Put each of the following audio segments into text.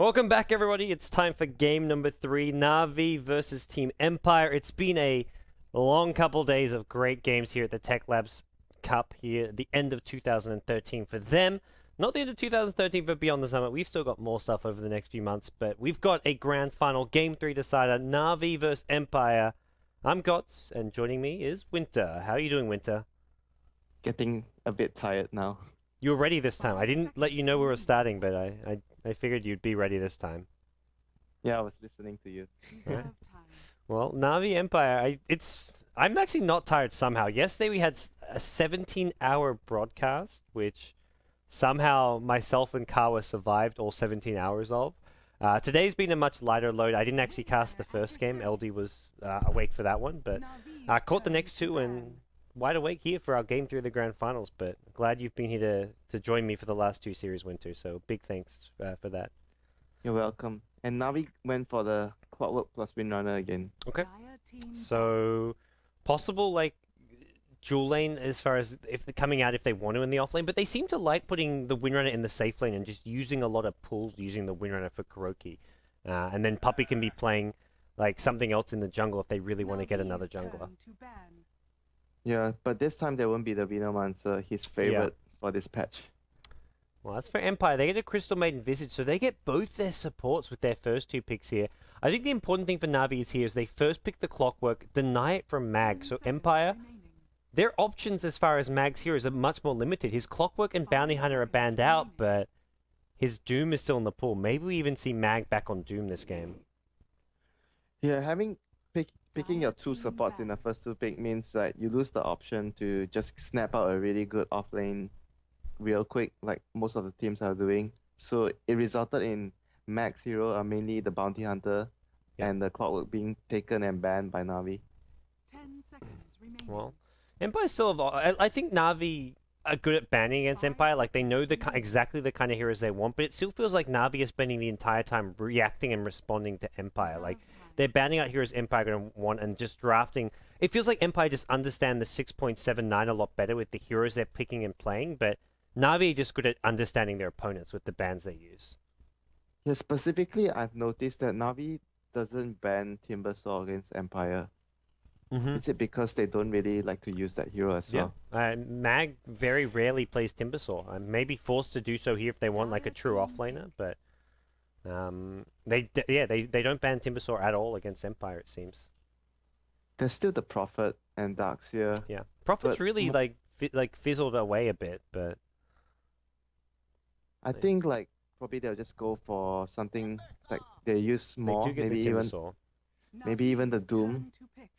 Welcome back, everybody. It's time for game number 3, Na'Vi versus Team Empire. It's been a long couple days of great games here at the TECHLABS Cup here at the end of 2013 for them. Not the end of 2013, but beyond the summit. We've still got more stuff over the next few months, but we've got a grand final, Game 3 decider, Na'Vi versus Empire. I'm Gots, and joining me is Winter. How are you doing, Winter? Getting a bit tired now. You were ready this time. I didn't let you know we were starting, but I figured you'd be ready this time. Yeah, I was listening to you. Well, Na'Vi Empire, I'm actually not tired somehow. Yesterday we had a 17-hour broadcast, which somehow myself and Kawa survived all 17 hours of. Today's been a much lighter load. I didn't actually cast the first game. LD was awake for that one, but I caught the next two and wide awake here for our Game 3 of the Grand Finals. But glad you've been here to join me for the last two series, Winter. So big thanks for that. You're welcome. And Navi went for the Clockwork plus Windrunner again. Okay. So possible like dual lane as far as if they're coming out if they want to in the off lane, but they seem to like putting the Windrunner in the safe lane and just using a lot of pulls using the Windrunner for Kuroki. And then Puppy can be playing like something else in the jungle if they really want to get another jungler. Yeah, but this time there won't be the Venomancer, his favorite for this patch. Well, that's for Empire. They get a Crystal Maiden Visage, so they get both their supports with their first two picks here. I think the important thing for Na'Vi is here is they first pick the Clockwork, deny it from Mag. So Empire, their options as far as Mag's heroes are much more limited. His Clockwork and Bounty Hunter are banned out, but his Doom is still in the pool. Maybe we even see Mag back on Doom this game. Yeah, picking your two supports in the first two pick means that you lose the option to just snap out a really good offlane real quick, like most of the teams are doing. So it resulted in Mag's hero, mainly the Bounty Hunter, and the Clockwork being taken and banned by Na'Vi. 10 seconds remaining. Well, Empire still I think Na'Vi are good at banning against Empire. Like, they know exactly the kind of heroes they want, but it still feels like Na'Vi is spending the entire time reacting and responding to Empire. Like, they're banning out heroes Empire going to want and just drafting. It feels like Empire just understand the 6.79 a lot better with the heroes they're picking and playing, but Na'Vi are just good at understanding their opponents with the bans they use. Yeah, specifically, I've noticed that Na'Vi doesn't ban Timbersaw against Empire. Is it because they don't really like to use that hero as well? Mag very rarely plays Timbersaw. May be forced to do so here if they want like a true offlaner, but they don't ban Timbersaw at all against Empire, it seems. There's still the Prophet and Darkseer. Yeah, Prophet's really like fizzled away a bit, but I think like probably they'll just go for something like they use more, maybe even the Doom.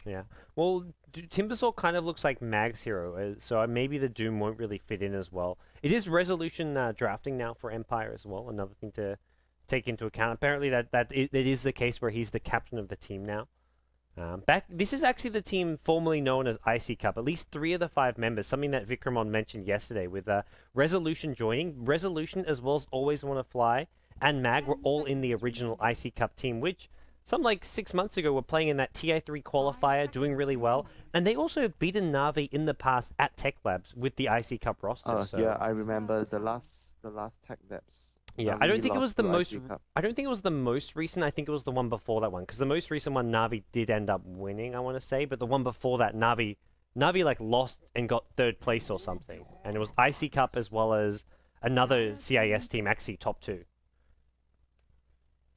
Yeah, well, Timbersaw kind of looks like Mag's hero, so maybe the Doom won't really fit in as well. It is resolution drafting now for Empire as well, another thing to take into account. Apparently it is the case where he's the captain of the team now. This is actually the team formerly known as IC Cup. At least 3 of the 5 members, something that Vikramon mentioned yesterday, with Resolution joining. Resolution, as well as Always Wanna Fly, and Mag were all in the original IC Cup team, which some like 6 months ago were playing in that TI3 qualifier, doing really well. And they also have beaten Na'Vi in the past at TECHLABS with the IC Cup roster. Oh, yeah, I remember the last TECHLABS. Yeah, I don't think it was the most. I don't think it was the most recent. I think it was the one before that one, because the most recent one Na'Vi did end up winning, I want to say, but the one before that Na'Vi like lost and got 3rd place or something, and it was IC Cup as well as another CIS team, actually top 2.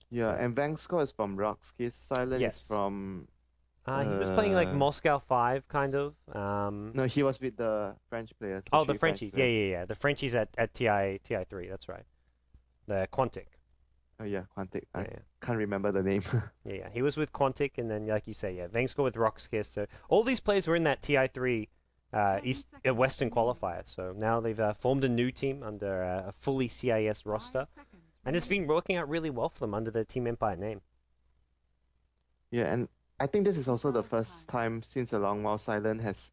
Yeah, and Vangskor is from Rocks. His Silent is from. He was playing like Moscow 5, kind of. No, he was with the French players. Oh, the Frenchies. Yeah. The Frenchies at TI3. That's right. The Quantic. Oh yeah, Quantic. I can't remember the name. yeah. He was with Quantic, and then like you say, Vangskor with Rockskiss. So all these players were in that TI3 Western qualifier. So now they've formed a new team under a fully CIS roster, and it's been working out really well for them under the Team Empire name. Yeah, and I think this is also the first time since a long while Silent has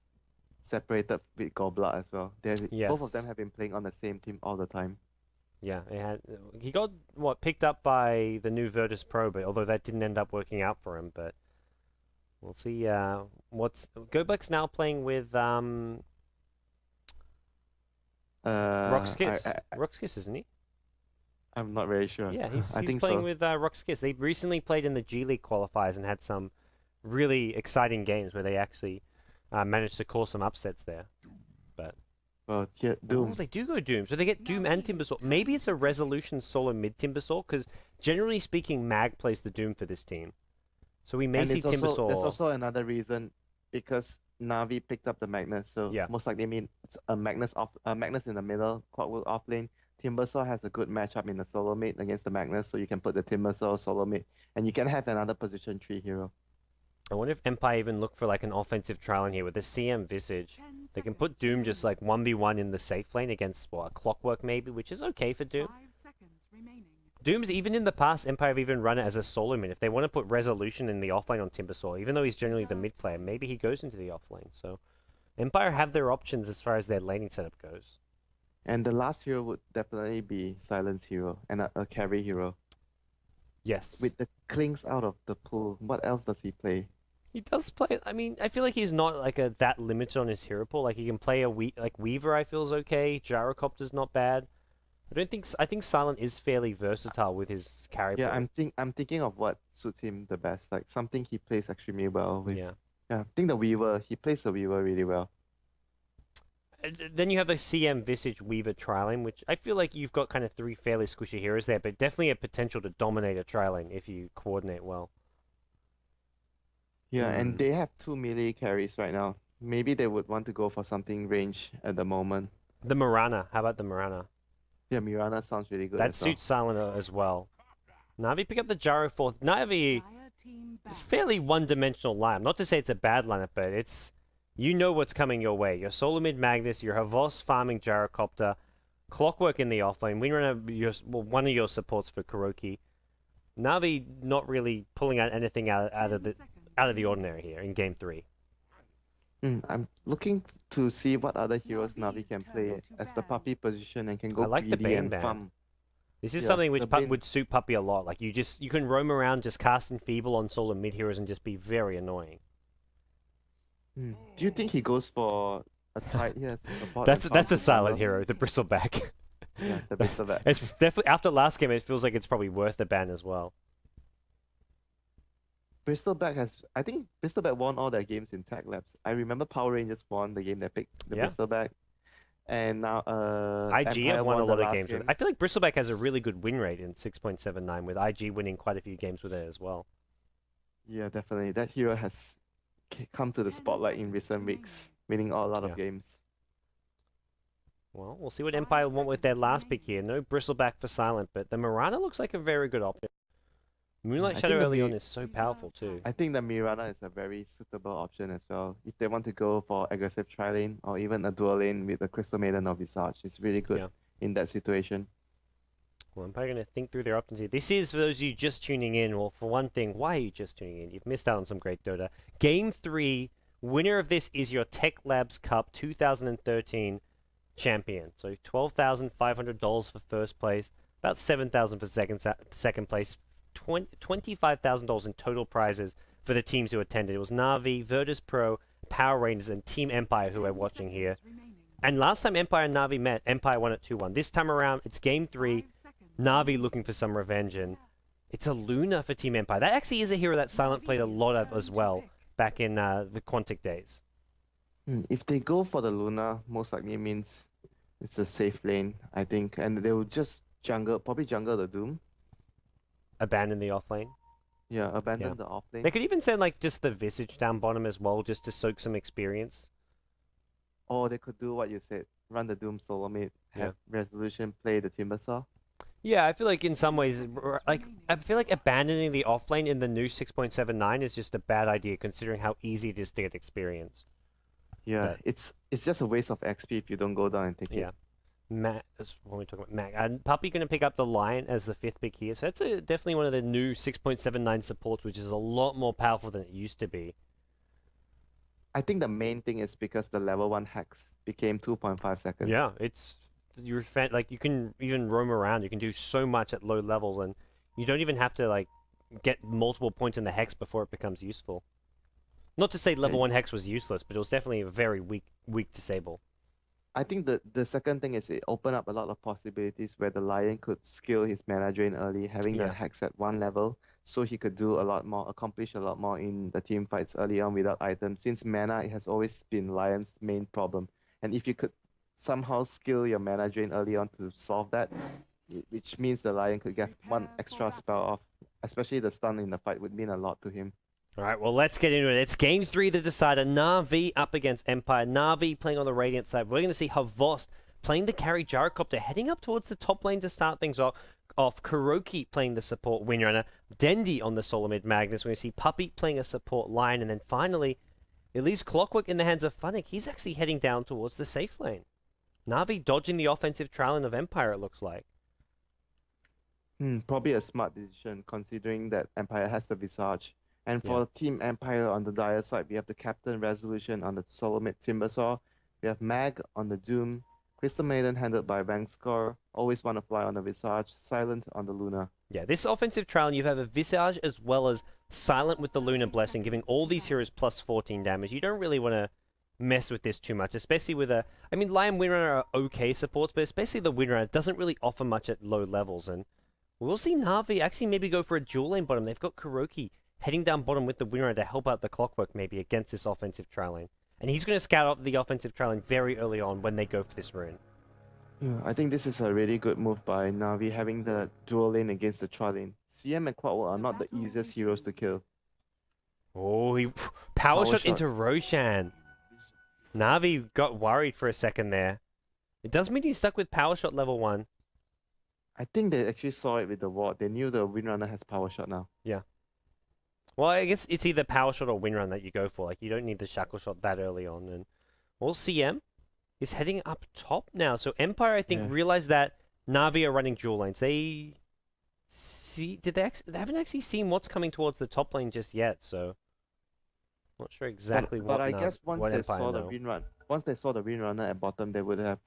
separated with Goblet as well. Both of them have been playing on the same team all the time. Yeah, he got picked up by the new Virtus Pro, but although that didn't end up working out for him, but we'll see. Gobek's now playing with Rockskiss. Rockskiss, isn't he? I'm not very sure. Yeah, I he's think playing so. with Rockskis. They recently played in the G League qualifiers and had some really exciting games where they actually managed to cause some upsets there. But Well, yeah, oh, Doom. they do go Doom. So they get Doom and Timbersaw. Maybe it's a resolution solo mid Timbersaw, because generally speaking, Mag plays the Doom for this team. So we may And see it's also there's Timbersaw. also another reason because Navi picked up the Magnus, so Yeah. most likely mean it's a Magnus in the middle, Clockwork off lane. Timbersaw has a good matchup in the solo mid against the Magnus, so you can put the Timbersaw solo mid, and you can have another position 3 hero. I wonder if Empire even look for like an offensive trial in here with the CM Visage. 10 They can seconds put Doom just remaining. like 1v1 in the safe lane against what, a Clockwork maybe, which is okay for Doom. 5 seconds remaining. Doom's even in the past, Empire have even run it as a solo mid. If they want to put resolution in the offlane on Timbersaw, even though he's generally the mid player, maybe he goes into the offlane. So Empire have their options as far as their laning setup goes. And the last hero would definitely be Silence hero and a carry hero. Yes. With the Klings out of the pool, what else does he play? He does play. I mean, I feel like he's not like that limited on his hero pool. Like he can play like Weaver. I feel is okay. Gyrocopter's not bad. I think Silent is fairly versatile with his carry Yeah, pool. I'm thinking of what suits him the best, like something he plays extremely well with. Yeah. Yeah, I think the Weaver, he plays the Weaver really well. Then you have the CM Visage Weaver trialing, which I feel like you've got kind of 3 fairly squishy heroes there, but definitely a potential to dominate a trialing if you coordinate well. Yeah, and they have 2 melee carries right now. Maybe they would want to go for something range at the moment. The Mirana. How about the Mirana? Yeah, Mirana sounds really good That as well. suits Silent as well. Navi pick up the Gyro fourth. Navi Dire team is back. fairly one-dimensional lineup. Not to say it's a bad lineup, but it's you know what's coming your way. Your Solo Mid Magnus, your Havos farming Gyrocopter, Clockwork in the offlane, Windrunner, one of your supports for Kuroki. Navi not really pulling out anything out 10 of the seconds ordinary remaining. here in game 3. I'm looking to see what other heroes Navi Navi's can turn play to as the ban. puppy position and can go I like the greedy Bane and ban. farm. This is Yeah, something which the Bane- would suit Puppy a lot. Like you can roam around just casting Feeble on solo mid heroes and just be very annoying. Do you think he goes for a tight here as a support? That's and farm a silent defender? hero, the Bristleback. Yeah, the best of that. It's definitely after last game. It feels like it's probably worth the ban as well. I think Bristleback won all their games in TECHLABS. I remember Power Rangers won the game that picked the Yeah. Bristleback. And now IG Empire have won a the lot of last games with it. game. I feel like Bristleback has a really good win rate in 6.79, with IG winning quite a few games with it as well. Yeah, definitely. That hero has come to the 10 spotlight in seconds recent remaining. weeks, winning a lot Yeah. of games. Well, we'll see what 5 Empire want with their seconds last pick here. No Bristleback for Silent, but the Mirana looks like a very good option. Moonlight I Shadow think the early on Mi- is so powerful too. I think the Mirana is a very suitable option as well. If they want to go for aggressive tri-lane or even a dual lane with the Crystal Maiden or Visage, it's really good Yeah. in that situation. Well, I'm probably going to think through their options here. This is for those of you just tuning in. Well, for one thing, why are you just tuning in? You've missed out on some great Dota. Game 3, winner of this is your TECHLABS Cup 2013 champion. So $12,500 for first place, about $7,000 for second place, $25,000 in total prizes for the teams who attended. It was Navi, Virtus Pro, Power Rangers, and Team Empire who we're 10 watching here. seconds remaining. And last time Empire and Navi met, Empire won at 2-1. This time around, it's game 3. 5 seconds Navi remaining. looking for some revenge, and it's a Luna for Team Empire. That actually is a hero that Silent played a lot of as well back in the Quantic days. If they go for the Luna, most likely means it's a safe lane, I think, and they will just probably jungle the Doom. Abandon the offlane. Yeah, abandon Yeah. the off lane. They could even send like just the Visage down bottom as well, just to soak some experience. Or they could do what you said, run the Doom solo mid, have Resolution play the Timbersaw. Yeah, I feel like in some ways, like remaining. I feel like abandoning the offlane in the new 6.79 is just a bad idea, considering how easy it is to get experience. Yeah, But- it's just a waste of XP if you don't go down and take Yeah. it. Matt, when we talk about Mac, and Puppy going to pick up the Lion as the 5th pick here. So that's definitely one of the new 6.79 supports, which is a lot more powerful than it used to be. I think the main thing is because the level 1 hex became 2.5 seconds. Yeah, like you can even roam around. You can do so much at low levels, and you don't even have to like get multiple points in the hex before it becomes useful. Not to say level Okay. 1 hex was useless, but it was definitely a very weak disable. I think the second thing is it opened up a lot of possibilities where the Lion could skill his mana drain early, having the Yeah. hex at one level, so he could do a lot more, accomplish a lot more in the team fights early on without items. Since mana it has always been Lion's main problem, and if you could somehow skill your mana drain early on to solve that, which means the Lion could get one Prepare for extra battle. spell off, especially the stun in the fight would mean a lot to him. All right, well, let's get into it. It's game 3, the decider. Na'Vi up against Empire. Na'Vi playing on the Radiant side. We're going to see Havost playing the carry Gyrocopter, heading up towards the top lane to start things off. Kuroki playing the support Windrunner. Dendi on the solo mid Magnus. We're going to see Puppey playing a support Lion. And then finally, it leaves Clockwork in the hands of Funnick. He's actually heading down towards the safe lane. Na'Vi dodging the offensive trailing of Empire, it looks like. Probably a smart decision considering that Empire has the Visage. And for Team Empire on the Dire side, we have the Captain Resolution on the solo mid Timbersaw. We have Mag on the Doom. Crystal Maiden handled by Vangscore. Always Want to Fly on the Visage. Silent on the Luna. Yeah, this offensive trial, you have a Visage as well as Silent with the Lunar Blessing, giving all these heroes plus 14 damage. You don't really want to mess with this too much, especially with a... I mean, Lion Windrunner are okay supports, but especially the Windrunner doesn't really offer much at low levels. And we'll see Na'Vi actually maybe go for a dual lane bottom. They've got Kuroki heading down bottom with the Windrunner to help out the Clockwork maybe against this offensive trial lane. And he's going to scout out the offensive trial lane very early on when they go for this rune. Yeah, I think this is a really good move by Na'Vi having the dual lane against the trial lane. CM and Clockwork are not the easiest heroes to kill. Oh, he power shot shot. into Roshan. Na'Vi got worried for a second there. It does mean he's stuck with power shot level 1. I think they actually saw it with the ward. They knew the Windrunner has power shot now. Yeah. Well, I guess it's either power shot or Windrun that you go for. Like, you don't need the shackle shot that early on. And well, CM is heading up top now. So Empire, I think, realized that Na'Vi are running dual lanes. They see... they haven't actually seen what's coming towards the top lane just yet, so... Not sure exactly but I guess what once they Empire saw know. the Windrunner at bottom, they would have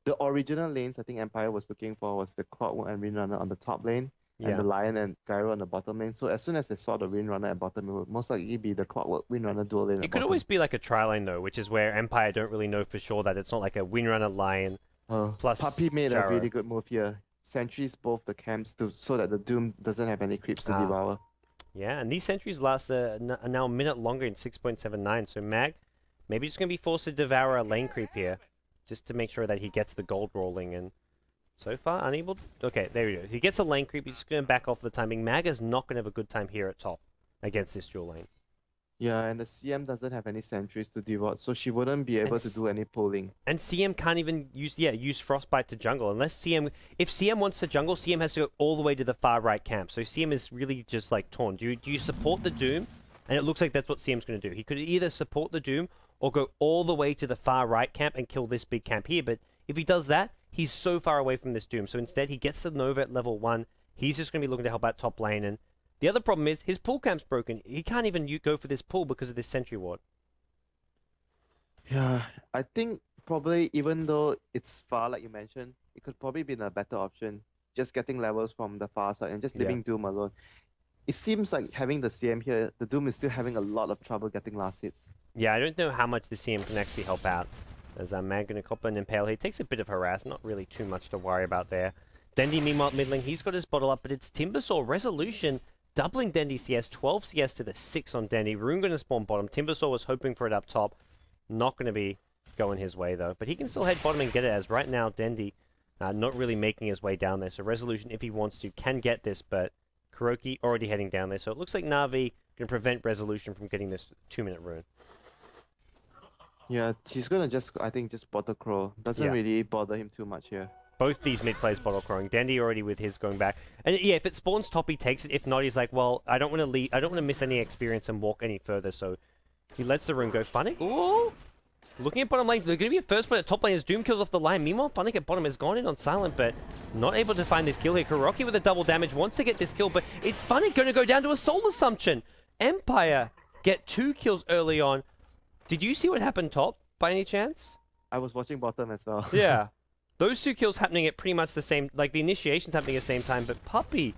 the original lanes. I think Empire was looking for was the Clockwork and Windrunner on the top lane, and the Lion and Gyro on the bottom lane. So as soon as they saw the Windrunner at bottom, it would most likely be the Clockwork Windrunner dual lane. It could bottom. always be like a tri lane though, which is where Empire don't really know for sure that it's not like a Windrunner Lion plus Puppey made Gyro. a really good move here. Sentries both the camps so that the Doom doesn't have any creeps to devour. Yeah, and these sentries last now a minute longer in 6.79, so Mag maybe just going to be forced to devour a lane creep here, just to make sure that he gets the gold rolling, and so far unable to... Okay, there we go. He gets a lane creep, he's just going to back off the timing. Mag is not going to have a good time here at top against this dual lane. Yeah, and the CM doesn't have any sentries to devour, so she wouldn't be able to do any pulling. And CM can't even use Frostbite to jungle, unless CM... If CM wants to jungle, CM has to go all the way to the far right camp, so CM is really just like torn. Do you support the Doom? And it looks like that's what CM's going to do. He could either support the Doom or go all the way to the far right camp and kill this big camp here, but if he does that, he's so far away from this Doom, so instead he gets the Nova at level 1, he's just going to be looking to help out top lane, and the other problem is his pull camp's broken. He can't even go for this pull because of this sentry ward. Yeah, I think probably even though it's far, like you mentioned, it could probably be a better option. Just getting levels from the far side and just leaving Doom alone. It seems like having the CM here, the Doom is still having a lot of trouble getting last hits. Yeah, I don't know how much the CM can actually help out. As Mag going to cop an Impale here. Takes a bit of harass, not really too much to worry about there. Dendi, meanwhile, mid lane, he's got his bottle up, but it's Timbersaw Resolution doubling Dendi's CS, 12 CS to the 6 on Dendi. Rune going to spawn bottom. Timbersaw was hoping for it up top. Not going to be going his way, though. But he can still head bottom and get it, as right now, Dendi not really making his way down there. So Resolution, if he wants to, can get this, but Kuroki already heading down there. So it looks like Na'Vi can prevent Resolution from getting this 2-minute rune. Yeah, he's gonna I think, just bottle crow. Doesn't really bother him too much here. Both these mid players bottle crowing. Dendi already with his going back. And yeah, if it spawns top, he takes it. If not, he's like, well, I don't want to leave. I don't want to miss any experience and walk any further. So he lets the rune go. Funnick, ooh, looking at bottom lane. They're going to be a first play at top lane as Doom kills off the line. Meanwhile, Funnick at bottom has gone in on silent, but not able to find this kill here. Kuroki with a double damage wants to get this kill, but it's Funnick going to go down to a soul assumption. Empire get 2 kills early on. Did you see what happened top by any chance? I was watching bottom as well. Yeah. Those 2 kills happening at pretty much the same, like the initiation's happening at the same time, but Puppey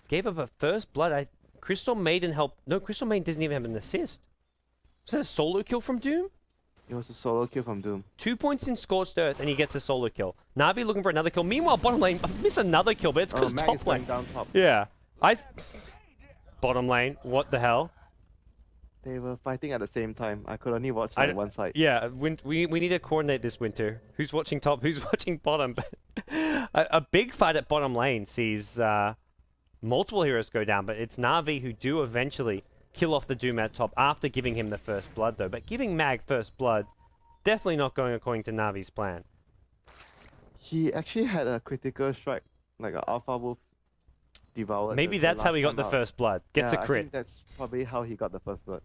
gave up a first blood. Crystal Maiden helped. No, Crystal Maiden doesn't even have an assist. Was that a solo kill from Doom? It was a solo kill from Doom. 2 points in Scorched Earth, and he gets a solo kill. Na'Vi looking for another kill. Meanwhile, bottom lane miss another kill, but it's because Mag is top going lane. down top. Yeah. Bottom lane, what the hell? They were fighting at the same time. I could only watch I on one side. Yeah, we need to coordinate this winter. Who's watching top? Who's watching bottom? a big fight at bottom lane sees multiple heroes go down, but it's Na'Vi who do eventually kill off the Doom at top after giving him the first blood, though. But giving Mag first blood, definitely not going according to Na'Vi's plan. He actually had a critical strike, like an Alpha Wolf devoured. Maybe the that's how last he got time the out. first blood. Gets Yeah, a I crit. think that's probably how he got the first blood.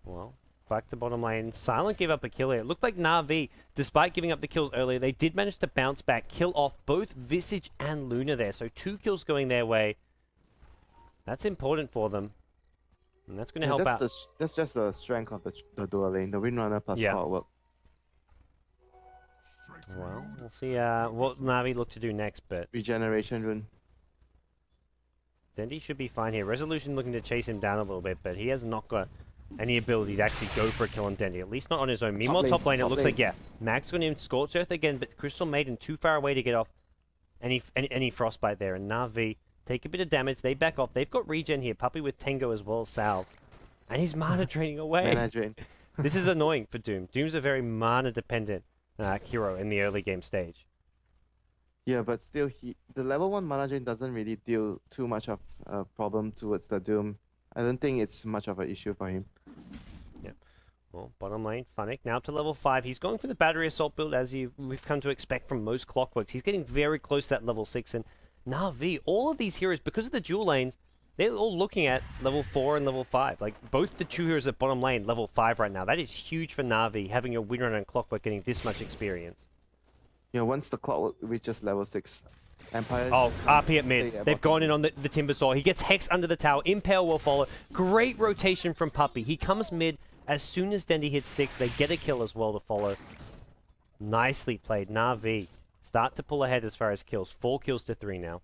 Well, back to bottom lane. Silent gave up a kill here. It looked like Na'Vi, despite giving up the kills earlier, they did manage to bounce back, kill off both Visage and Luna there. So 2 kills going their way. That's important for them. And that's going to help out. That's just the strength of the dual lane, the Windrunner plus Yeah. Clockwork. Well, we'll see what Na'Vi look to do next, but Regeneration rune. Dendi should be fine here. Resolution looking to chase him down a little bit, but he has not got any ability to actually go for a kill on Dendi, at least not on his own. Meanwhile, top lane, it looks like, yeah, Mag's going to Scorch Earth again, but Crystal Maiden too far away to get off any Frostbite there, and Na'Vi take a bit of damage. They back off. They've got regen here. Puppy with Tengo as well as Salve. And he's mana draining away. Mana drain. This is annoying for Doom. Doom's a very mana-dependent hero in the early game stage. Yeah, but still, the level 1 mana drain doesn't really deal too much of a problem towards the Doom. I don't think it's much of an issue for him. Well, bottom lane, Funnick now up to level 5. He's going for the battery assault build as we've come to expect from most Clockworks. He's getting very close to that level 6. And Na'Vi, all of these heroes, because of the dual lanes, they're all looking at level 4 and level 5. Like, both the 2 heroes at bottom lane, level 5 right now. That is huge for Na'Vi, having your Windrunner and Clockwork getting this much experience. Yeah, once the Clockwork reaches level 6, Empire... Oh, RP at stay mid. at They've bottom. gone in on the Timber Saw. He gets Hex under the tower. Impale will follow. Great rotation from Puppy. He comes mid. As soon as Dendi hits 6, they get a kill as well to follow. Nicely played. Na'Vi start to pull ahead as far as kills. 4 kills to 3 now.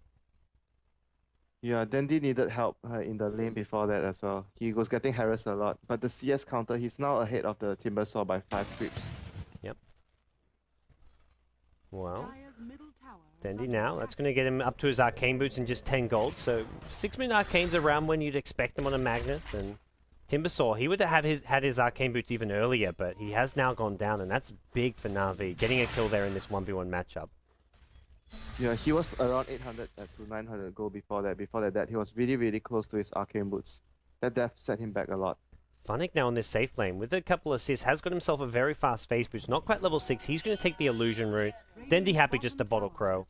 Yeah, Dendi needed help in the lane before that as well. He was getting harassed a lot. But the CS counter, he's now ahead of the Timber Saw by 5 creeps. Yep. Well, Dire's middle tower is Dendi under now. attack. That's going to get him up to his Arcane Boots and just 10 gold. So 6-minute Arcanes around when you'd expect them on a Magnus. And Timbersaw, he would have had his Arcane Boots even earlier, but he has now gone down, and that's big for Na'Vi, getting a kill there in this 1v1 matchup. Yeah, he was around 800 to 900 gold before that. Before that, he was really, really close to his Arcane Boots. That death set him back a lot. Funnick now on this safe lane, with a couple assists, has got himself a very fast phase boost, not quite level 6. He's going to take the Illusion Rune. Dendi happy just to bottle Crow,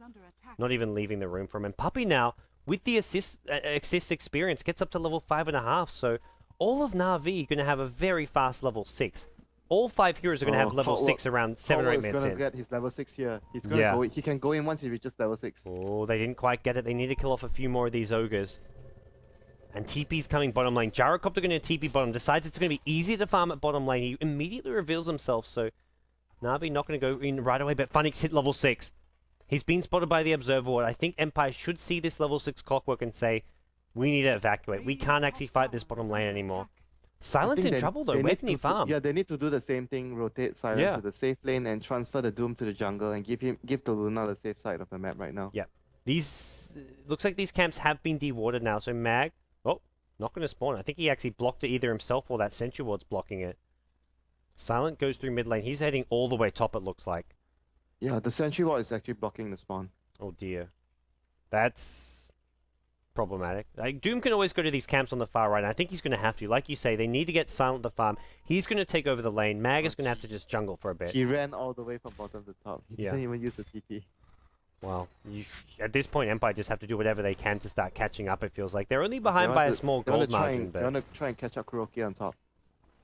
not even leaving the room for him. And Puppy now, with the assist experience, gets up to level 5.5, so all of Na'Vi going to have a very fast level 6. All 5 heroes are going to have level 6 around 7 or 8 minutes He's in. going to get his level 6 here. He's going to go. He can go in once he reaches level 6. Oh, they didn't quite get it. They need to kill off a few more of these ogres. And TP's coming bottom lane. Gyrocopter going to TP bottom. Decides it's going to be easy to farm at bottom lane. He immediately reveals himself, so Na'Vi not going to go in right away, but Funnick's hit level 6. He's been spotted by the Observer Ward. I think Empire should see this level 6 Clockwork and say, we need to evacuate. We can't actually fight this bottom lane anymore. Silent's in trouble, though. Where can he farm? Yeah, they need to do the same thing. Rotate Silent to the safe lane and transfer the Doom to the jungle and give the Luna the safe side of the map right now. Yeah. These... looks like these camps have been dewarded now, so Mag... Oh, not going to spawn. I think he actually blocked it either himself or that Sentry Ward's blocking it. Silent goes through mid lane. He's heading all the way top, it looks like. Yeah, the Sentry Ward is actually blocking the spawn. Oh dear. That's problematic. Like, Doom can always go to these camps on the far right, and I think he's going to have to. Like you say, they need to get Silent the farm. He's going to take over the lane. Mag is going to have to just jungle for a bit. He ran all the way from bottom to top. He Yeah. didn't even use the TP. Well, at this point, Empire just have to do whatever they can to start catching up, it feels like. They're only behind by a small gold margin, They but... want to try and catch up Kuroki on top.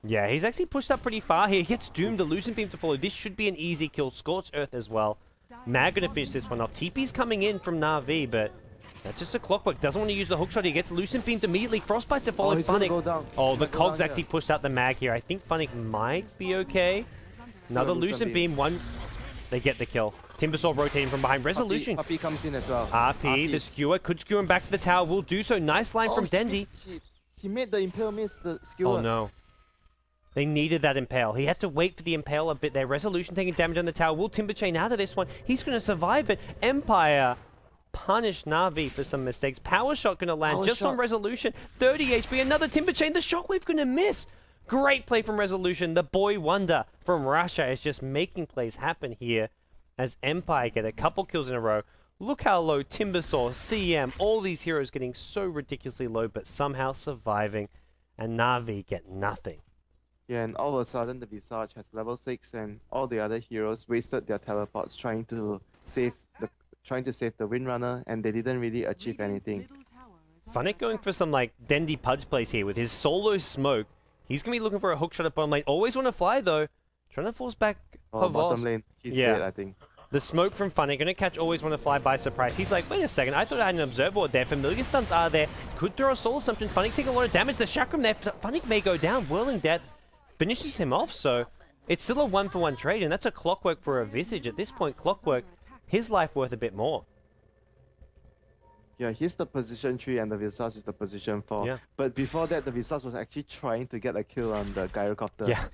Yeah, he's actually pushed up pretty far here. He gets Doom, the Lucent Beam to follow. This should be an easy kill. Scorch Earth as well. Mag going to finish this one off. TP's coming in from Na'Vi, but that's just a Clockwork. Doesn't want to use the hookshot. He gets Lucent Beamed immediately. Frostbite to follow he's gonna Funnick. go down. Oh, He's the gonna go Cogs down actually here. pushed out the Mag here. I think Funnick might be okay. Another a Lucent Lucent Beam. One. They get the kill. Timbersaw rotating from behind. Resolution. Puppy comes in as well. RP, the skewer. Could skewer him back to the tower. Will do so. Nice line from Dendi. He made the Impale miss the skewer. Oh no. They needed that Impale. He had to wait for the Impale a bit there. Resolution taking damage on the tower. Will Timber Chain out of this one? He's going to survive it. Empire punish Na'Vi for some mistakes. Power Shot going to land Power just Shot. on Resolution. 30 HP. Another Timber Chain. The Shockwave going to miss. Great play from Resolution. The boy wonder from Russia is just making plays happen here as Empire get a couple kills in a row. Look how low Timbersaw, CM, all these heroes getting so ridiculously low, but somehow surviving. And Na'Vi get nothing. Yeah, and all of a sudden the Visage has level 6 and all the other heroes wasted their teleports trying to save the Windrunner, and they didn't really achieve Radiant's anything. middle tower is under Funnick going attack. for some like Dendy Pudge plays here with his solo smoke. He's going to be looking for a hook shot at bottom lane. Always want to fly though. Trying to force back Oh, bottom Havos. lane, he's Yeah. dead, I think. The smoke from Funnick going to catch Always Want to Fly by surprise. He's like, wait a second, I thought I had an observer ward there. Familiar Stuns are there. Could throw a soul assumption. Funnick taking a lot of damage. The chakram there. Funnick may go down. Whirling Death finishes him off. So it's still a 1-for-1 trade, and that's a Clockwork for a Visage. At this point, Clockwork, his life worth a bit more. Yeah, he's the position 3 and the Visage is the position 4. Yeah. But before that, the Visage was actually trying to get a kill on the Gyrocopter. Yeah.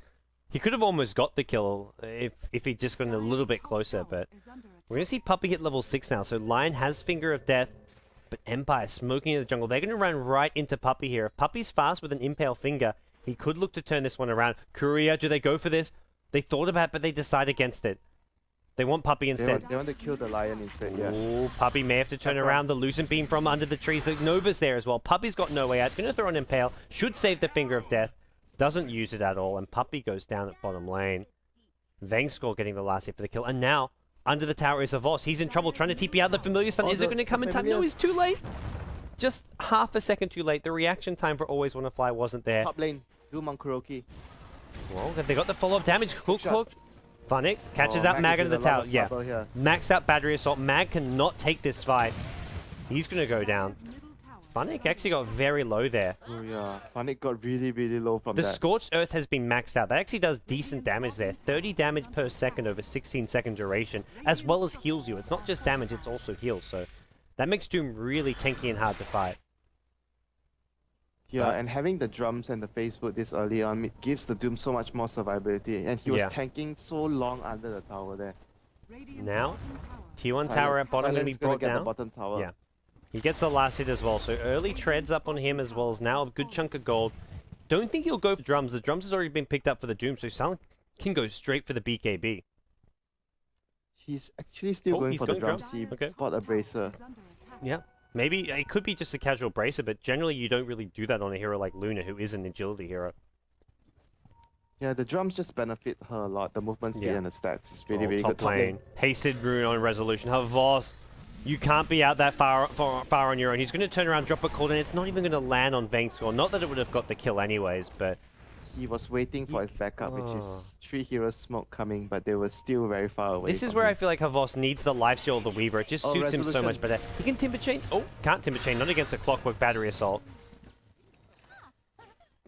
He could have almost got the kill if he'd just gotten a little bit Dire's top closer, tower but is under we're going to see Puppy hit level 6 now. So Lion has Finger of Death, but Empire smoking in the jungle. They're going to run right into Puppy here. If Puppy's fast with an Impale Finger, he could look to turn this one around. Courier, do they go for this? They thought about it, but they decide against it. They want Puppy They instead. want to kill the Lion instead, yeah. Ooh, Puppy may have to turn Chakra. around. The Lucent Beam from under the trees. The Nova's there as well. Puppy's got no way out. Going to throw an Impale. Should save the Finger of Death. Doesn't use it at all. And Puppy goes down at bottom lane. Vengscore getting the last hit for the kill. And now, under the tower is Havos. He's in trouble trying to TP out the Familiar Stun. Oh, Is it the going to come in time? No, Familiars. he's too late. Just half a second too late. The reaction time for Always Want to Fly wasn't there. Top lane, Doom on Kuroki. Well, they got the follow-up damage. Hook, Shot. hook. Funnick catches Oh, out Mag is under in the a lot tower. of Yeah. trouble here. Max out Battery Assault. Mag cannot take this fight. He's going to go down. Dire's middle tower is Funnick under actually got attack. very low there. Oh yeah, Funnick got really, really low from The that. Scorched Earth has been maxed out. That actually does decent damage there. 30 damage per second over 16-second duration, as well as heals you. It's not just damage, it's also heals. So that makes Doom really tanky and hard to fight. Yeah, But- and having the drums and the Facebook this early on gives the Doom so much more survivability. And he was Yeah. tanking so long under the tower there. Radiant's Now, bottom tower T1 tower at bottom going to be Silence gonna brought get down. the bottom tower. Yeah. He gets the last hit as well, so early treads up on him as well as now a good chunk of gold. Don't think he'll go for drums. The drums has already been picked up for the Doom, so Silent can go straight for the BKB. He's actually still Oh, going he's for the going drums. drums. He Okay. bought a bracer. is under attack. Yeah. Maybe it could be just a casual bracer, but generally you don't really do that on a hero like Luna, who is an agility hero. Yeah, the drums just benefit her a lot. The movement speed Yeah. and the stats is really, Oh, really good. top lane. Hasted Rune on Resolution. Havos, you can't be out that far on your own. He's going to turn around, drop a cooldown. It's not even going to land on Vengscore. Not that it would have got the kill anyways, but He was waiting for his backup, which Oh. is 3 heroes smoke coming, but they were still very far away. this is from where I him. feel like Havos needs the Lifesteal of the Weaver. It just Oh, suits him so much Resolution. better. He can Timber Chain. Oh, can't Timber Chain. Not against a Clockwork Battery Assault.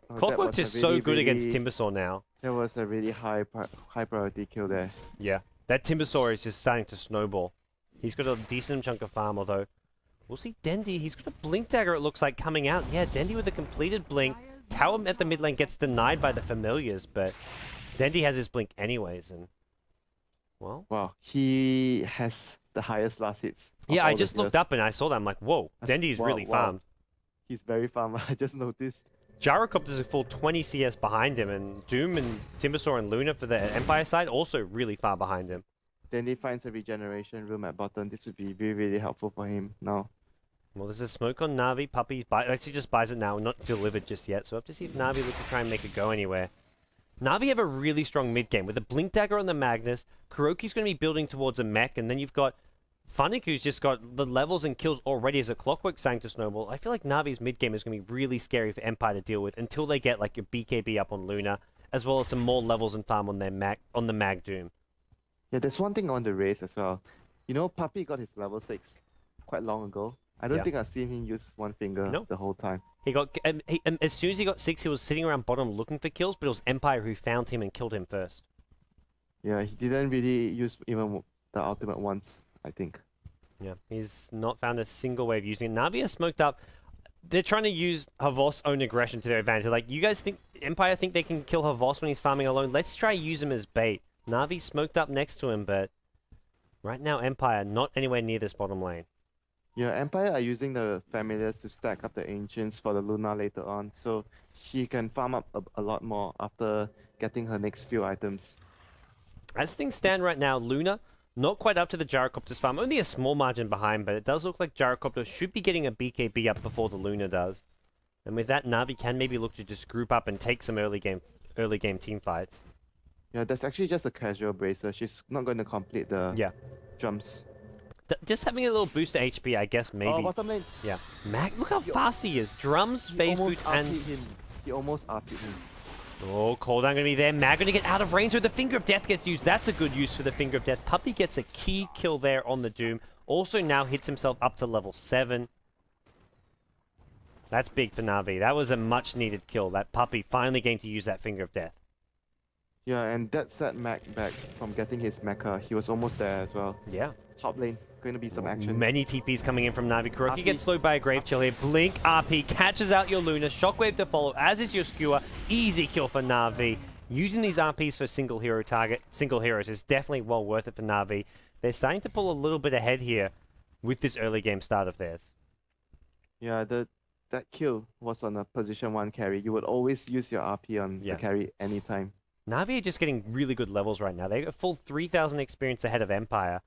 Oh, that Clockwork's was a just so really, good against really- Timbersaw now. That was a really high priority kill there. Yeah, that Timbersaw is just starting to snowball. He's got a decent chunk of farm, although we'll see Dendy. He's got a Blink Dagger, it looks like, coming out. Yeah, Dendy with a completed Blink. Dire's Tower middle at the tower mid lane is gets denied by the Familiars, but Dendy has his Blink anyways, and well, Wow, he has the highest last hits. of yeah, I all the just looked heroes. up and I saw that. I'm like, whoa, That's- Dendy's wow, really wow. farmed. He's very farm. I just noticed. Gyrocopter's a full 20 CS behind him, and Doom and Timbersaw and Luna for the Empire side also really far behind him. Then he finds a regeneration room at bottom. This would be really, really helpful for him now. Well, there's a smoke on Navi. Puppy actually just buys it now, not delivered just yet. So we'll have to see if Navi look to try and make it go anywhere. Navi have a really strong mid game with a Blink Dagger on the Magnus. Kuroki's going to be building towards a mech, and then you've got Funnick, who's just got the levels and kills already as a Clockwork starting to snowball. I feel like Navi's mid game is going to be really scary for Empire to deal with until they get like your BKB up on Luna, as well as some more levels and farm on their the Mag Doom. Yeah, there's one thing I want to raise as well. You know, Puppy got his level 6 quite long ago. I don't Yeah. think I've seen him use one finger No. the whole time. He got as soon as he got 6, he was sitting around bottom looking for kills, but it was Empire who found him and killed him first. Yeah, he didn't really use even the ultimate once, I think. Yeah, he's not found a single way of using it. Navi has smoked up. They're trying to use Havos's own aggression to their advantage. Like, you guys think Empire think they can kill Havos when he's farming alone? Let's try use him as bait. Na'Vi smoked up next to him, but right now Empire not anywhere near this bottom lane. Yeah, Empire are using the familiars to stack up the ancients for the Luna later on, so she can farm up a lot more after getting her next few items. As things stand right now, Luna not quite up to the Gyrocopter's farm. Only a small margin behind, but it does look like Gyrocopter should be getting a BKB up before the Luna does. And with that, Na'Vi can maybe look to just group up and take some early game team fights. Yeah, that's actually just a casual bracer. She's not going to complete the jumps. Just having a little boost to HP, I guess, maybe. Oh, bottom lane. Yeah. Mag, look how fast he is. Drums, phase boot, and... He almost RP'd him. Oh, cooldown gonna be there. Mag gonna get out of range, so the Finger of Death gets used. That's a good use for the Finger of Death. Puppey gets a key kill there on the Doom. Also now hits himself up to level 7. That's big for Na'Vi. That was a much needed kill. That Puppey finally getting to use that Finger of Death. Yeah, and that set Mag back from getting his mecha. He was almost there as well. Yeah. Top lane, going to be some action. Many TPs coming in from Na'Vi. Kuroki RP. gets slowed by a Grave Chill here. Blink, RP, catches out your Luna. Shockwave to follow, as is your Skewer. Easy kill for Na'Vi. Using these RPs for single heroes is definitely well worth it for Na'Vi. They're starting to pull a little bit ahead here with this early game start of theirs. Yeah, that kill was on a position 1 carry. You would always use your RP on the carry anytime. Na'Vi are just getting really good levels right now. They've got full 3,000 experience ahead of Empire.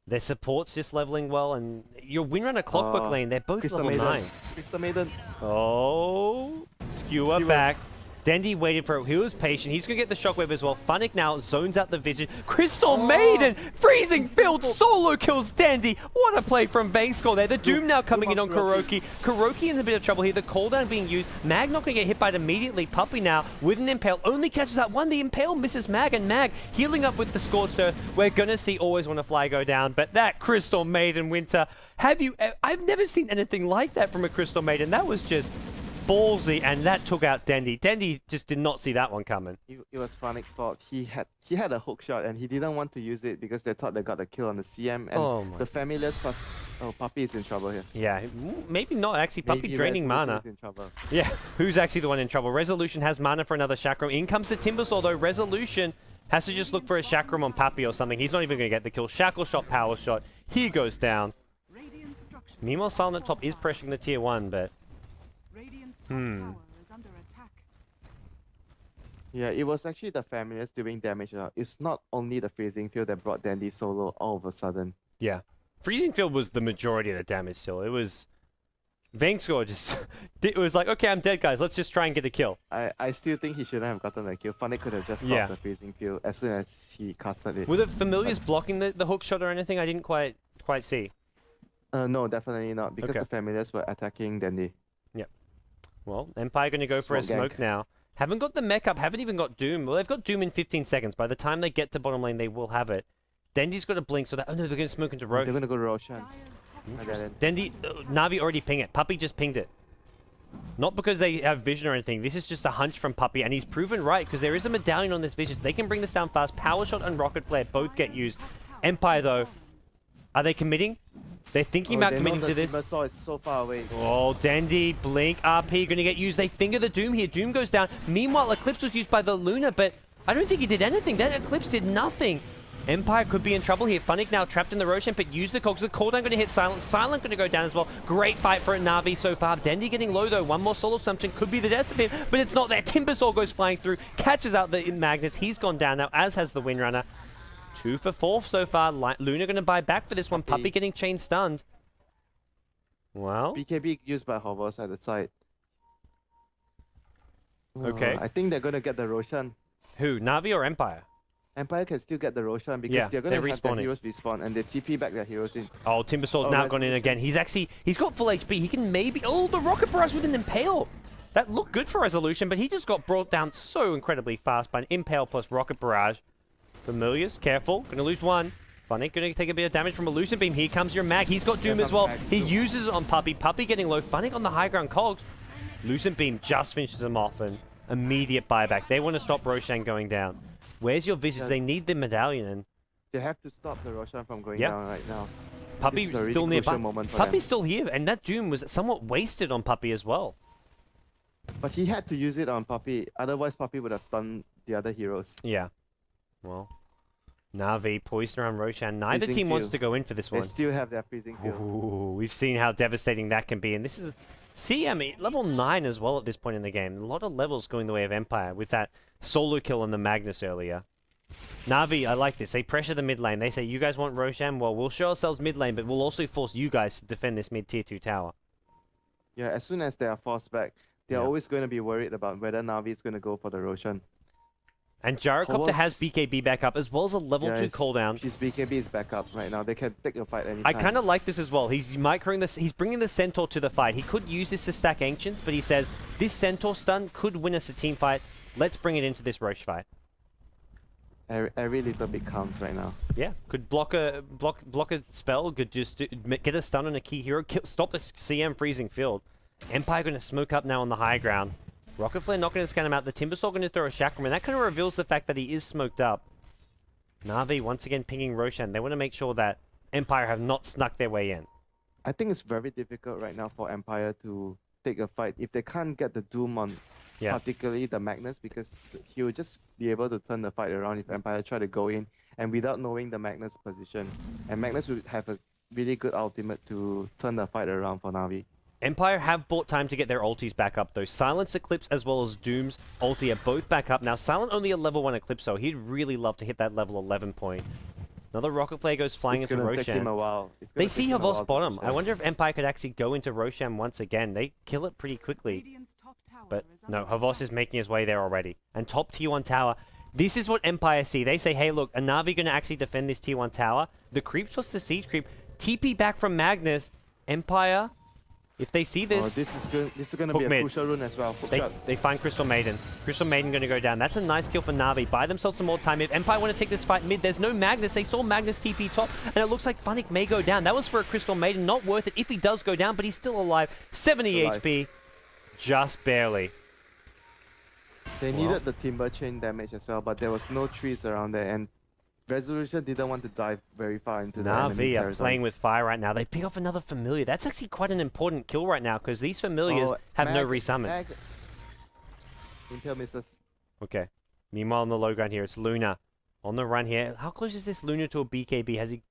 Their support's just leveling well, and your Windrunner Clockwork lane, they're both level 9. Crystal Maiden. Oh, Skewer back. Dendy waited for it. He was patient. He's going to get the Shockwave as well. Funnick now zones out the vision. Crystal Maiden! Freezing Field solo kills Dendy. What a play from Vangscore there. The Doom now coming in on Kuroki. Kuroki in a bit of trouble here. The cooldown being used. Mag not going to get hit by it immediately. Puppey now with an Impale. Only catches that one. The Impale misses Mag, and Mag healing up with the Scorched Earth. We're going to see Always Wanna Fly go down, but that Crystal Maiden Winter, I've never seen anything like that from a Crystal Maiden. That was just ballsy, and that took out Dendy. Dendy just did not see that one coming. It was Phonics' fault. He had a hook shot, and he didn't want to use it because they thought they got the kill on the CM. And the familiars plus... Oh, Puppey is in trouble here. Yeah, maybe not actually. Puppey draining mana. Is in trouble. Yeah, who's actually the one in trouble? Resolution has mana for another Chakram. In comes the Timbersaw, though. Resolution has to just look for a Chakram on Puppey or something. He's not even going to get the kill. Shackle shot, power shot. He goes down. Meanwhile, Silent Top is pressuring the tier 1, but... Radiant's top tower is under attack. Yeah, it was actually the familiars doing damage. It's not only the freezing field that brought Dandy solo all of a sudden. Yeah. Freezing field was the majority of the damage still. It was... Vangscore just... it was like, okay, I'm dead, guys. Let's just try and get a kill. I still think he shouldn't have gotten a kill. Funny could have just stopped the freezing field as soon as he casted it. Were the familiars blocking the hook shot or anything? I didn't quite see. No, definitely not, because the familiars were attacking Dandy. Yep. Well, Empire going to go for a smoke now. Haven't got the mech up, haven't even got Doom. Well, they've got Doom in 15 seconds. By the time they get to bottom lane, they will have it. Dendy's got a blink, so that... Oh, no, they're going to smoke into Roche. They're going to go Roshan. Dendy... Na'Vi already ping it. Puppey just pinged it. Not because they have vision or anything. This is just a hunch from Puppey, and he's proven right, because there is a medallion on this vision, so they can bring this down fast. Power Shot and Rocket Flare both get used. Empire, though, are they committing? They're thinking about committing to this. Timbersaw is so far away. Oh, Dendy, Blink, RP going to get used. They finger the Doom here. Doom goes down. Meanwhile, Eclipse was used by the Luna, but I don't think he did anything. That Eclipse did nothing. Empire could be in trouble here. Funnick now trapped in the Roshan, but use the cogs. The cooldown going to hit Silent. Silent going to go down as well. Great fight for Na'Vi so far. Dendy getting low, though. One more solo assumption could be the death of him, but it's not there. Timbersaw goes flying through, catches out the Magnus. He's gone down now, as has the Windrunner. 2 for 4 so far. Luna going to buy back for this one. Puppey getting chain stunned. Well, BKB used by Hovers at the side. Okay. I think they're going to get the Roshan. Who, Na'Vi or Empire? Empire can still get the Roshan because they're going to have their heroes respawn and they TP back their heroes in. Oh, Timbersaw's now gone in again. He's got full HP. He can maybe... Oh, the Rocket Barrage with an Impale. That looked good for Resolution, but he just got brought down so incredibly fast by an Impale plus Rocket Barrage. Familiars, careful. Going to lose one. Funny, going to take a bit of damage from a Lucent Beam. Here comes your Mag. He's got Doom as well. He uses it on Puppey. Puppey getting low. Funny on the high ground cogs. Lucent Beam just finishes him off and immediate buyback. They want to stop Roshan going down. Where's your visions? They need the medallion. And they have to stop the Roshan from going down right now. Puppy This is a really still nearby. crucial moment for Puppy's them. still here, and that Doom was somewhat wasted on Puppy as well. But he had to use it on Puppy, otherwise Puppy would have stunned the other heroes. Yeah. Well, Na'Vi poised around Roshan. Neither Freezing team wants field. to go in for this They one. still have their freezing field. Ooh, we've seen how devastating that can be, and this is CM level 9 as well at this point in the game. A lot of levels going the way of Empire with that solo kill on the Magnus earlier. Na'Vi, I like this. They pressure the mid lane. They say, you guys want Roshan? Well, we'll show ourselves mid lane, but we'll also force you guys to defend this mid tier 2 tower. Yeah, as soon as they are forced back, they're Yeah. always going to be worried about whether Na'Vi is going to go for the Roshan. And Gyrocopter has Horse- BKB back up, as well as a level 2 cooldown. His BKB is back up right now. They can take a fight anytime. I kind of like this as well. He's microing this. He's bringing the Centaur to the fight. He could use this to stack Ancients, but he says, this Centaur stun could win us a team fight. Let's bring it into this Roche fight. Every little bit counts right now. Yeah, could block a spell, could just get a stun on a key hero, stop the CM freezing field. Empire going to smoke up now on the high ground. Rocket Flare not going to scan him out. The Timbersaw going to throw a Chakram, and that kind of reveals the fact that he is smoked up. Na'Vi once again pinging Roshan. They want to make sure that Empire have not snuck their way in. I think it's very difficult right now for Empire to take a fight if they can't get the Doom on, particularly the Magnus, because he will just be able to turn the fight around if Empire try to go in, and without knowing the Magnus position. And Magnus will have a really good ultimate to turn the fight around for Na'Vi. Empire have bought time to get their ultis back up though. Silence Eclipse as well as Doom's ulti are both back up. Now Silent only a level 1 Eclipse, so he'd really love to hit that level 11 point. Another Rocket Flare goes flying into It's gonna take him Roshan. a while. They see Havos bottom. I wonder if Empire could actually go into Roshan once again. They kill it pretty quickly. Radiant's top tower But is no, under Havos attack. is making his way there already. And top T1 tower. This is what Empire see. They say, hey look, a Na'Vi gonna actually defend this T1 tower. The creep's was the siege creep. TP back from Magnus. Empire, if they see this... this is going to Hook be a mid. crucial rune as well. Hook shot. They find Crystal Maiden. Crystal Maiden going to go down. That's a nice kill for Na'Vi. Buy themselves some more time. If Empire want to take this fight mid, there's no Magnus. They saw Magnus TP top, and it looks like Funnick may go down. That was for a Crystal Maiden. Not worth it if he does go down, but he's still alive. 70 Still alive. HP. Just barely. They needed the timber chain damage as well, but there was no trees around there, and Resolution didn't want to dive very far into the enemy Na'Vi are territory. playing with fire right now. They pick off another Familiar. That's actually quite an important kill right now, because these Familiars have no resummon. Impale misses. Okay. Meanwhile, on the low ground here, it's Luna. On the run here. How close is this Luna to a BKB? Has he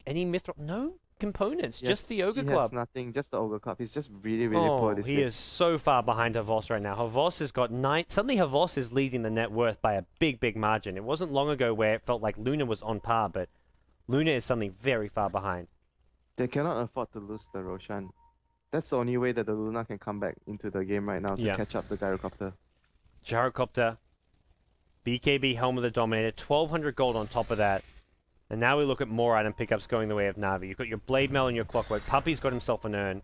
any Mithril? No components. Just the Ogre he Club. has nothing, just the Ogre Club. He's just really poor this he game. is so far behind Havos right now. Havos has got 9. Suddenly Havos is leading the net worth by a big margin. It wasn't long ago where it felt like Luna was on par, but Luna is suddenly very far behind. They cannot afford to lose the Roshan. That's the only way that the Luna can come back into the game right now to catch up the Gyrocopter. Gyrocopter, BKB Helm of the Dominator, 1200 gold on top of that. And now we look at more item pickups going the way of Na'Vi. You've got your Blade Mail and your Clockwork. Puppy's got himself an urn.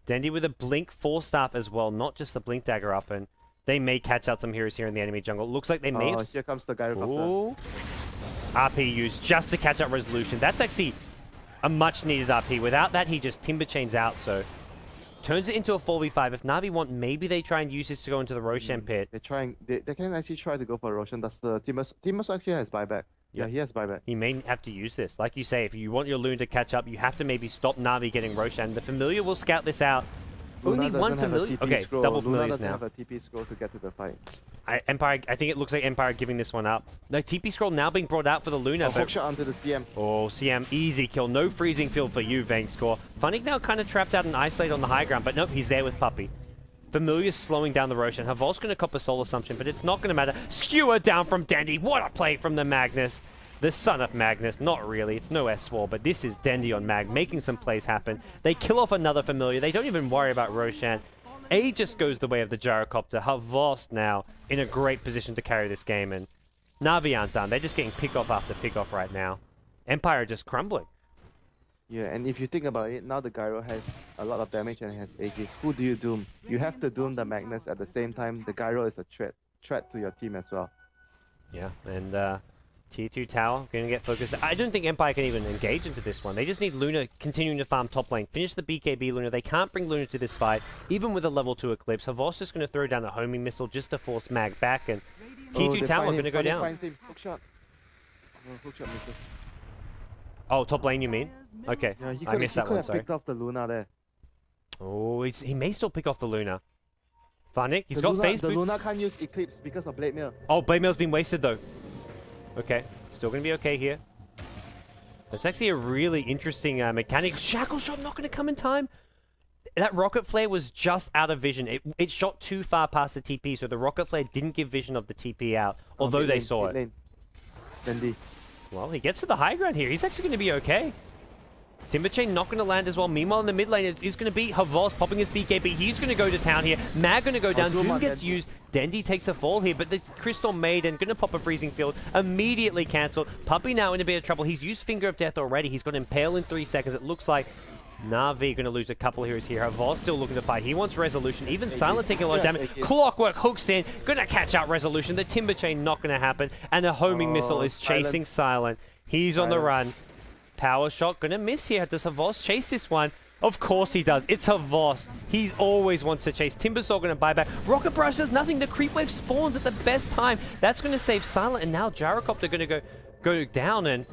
Dendy with a Blink 4-staff as well, not just the Blink Dagger up. And they may catch out some heroes here in the enemy jungle. Looks like they may have... Here comes the Gyrocopter. Ooh. RP used just to catch up Resolution. That's actually a much needed RP. Without that, he just Timber Chains out, so... Turns it into a 4v5. If Na'Vi want, maybe they try and use this to go into the Roshan pit. They can actually try to go for Roshan. That's the Timos actually has buyback. Yeah, he has buyback. He may have to use this. Like you say, if you want your Loon to catch up, you have to maybe stop Na'Vi getting Roshan. The Familiar will scout this out. Luna Only one doesn't have a Familiar. TP Okay, scroll. double Luna Familiars doesn't now. have a TP scroll to get to the fight. Empire, I think it looks like Empire giving this one up. No, TP scroll now being brought out for the Luna. Hook shot onto the CM. Oh, CM, easy kill. No freezing field for you, Vayne Score. Funnick now kind of trapped out and isolated on the high ground, but nope, he's there with Puppy. Familiar slowing down the Roshan. Havos going to cop a Soul Assumption, but it's not going to matter. Skewer down from Dendy. What a play from the Magnus. The son of Magnus. Not really. It's no S4, but this is Dendy on Mag, making some plays happen. They kill off another Familiar. They don't even worry about Roshan. A just goes the way of the Gyrocopter. Havos now in a great position to carry this game, and Na'Vi aren't done. They're just getting pick-off after pick-off right now. Empire are just crumbling. Yeah, and if you think about it, now the Gyro has a lot of damage and has Aegis. Who do you doom? You have to doom the Magnus at the same time. The Gyro is a threat to your team as well. Yeah, and Tier 2 tower going to get focused. I don't think Empire can even engage into this one. They just need Luna continuing to farm top lane. Finish the BKB Luna. They can't bring Luna to this fight, even with a level 2 Eclipse. Havos just going to throw down a homing missile just to force Mag back, and Tier 2 tower going to go down. Finds him. Hook shot. Oh, hook shot misses. Oh, top lane, you mean? Okay, Yeah, he I could missed that one, have sorry. picked off the Luna there. Oh, he may still pick off the Luna. Funnick, he's The got Luna, phase the boot. Luna can't use Eclipse because of Blade Mail. Oh, Blade Mail's been wasted though. Okay, still gonna be okay here. That's actually a really interesting mechanic. Shackle shot not gonna come in time. That rocket flare was just out of vision. It shot too far past the TP, so the rocket flare didn't give vision of the TP out, although they saw it. Dendi. Well, he gets to the high ground here. He's actually going to be okay. Timberchain not going to land as well. Meanwhile, in the mid lane, it's going to be Havos popping his BKB. He's going to go to town here. Mag going to go down. Doom gets used. Dendi takes a fall here, but the Crystal Maiden going to pop a freezing field. Immediately cancelled. Puppey now in a bit of trouble. He's used Finger of Death already. He's got Impale in 3 seconds. It looks like Na'Vi going to lose a couple heroes here. Havos still looking to fight. He wants Resolution. Even Silent taking a lot of damage. Clockwork hooks in. Going to catch out Resolution. The Timberchain not going to happen. And the homing missile is chasing Silent. He's on the run. Power shot gonna miss here. Does Havos chase this one? Of course he does. It's Havos. He always wants to chase. Timbersaw gonna buy back. Rocket Barrage does nothing. The creep wave spawns at the best time. That's gonna save Silent. And now Gyrocopter gonna go down. And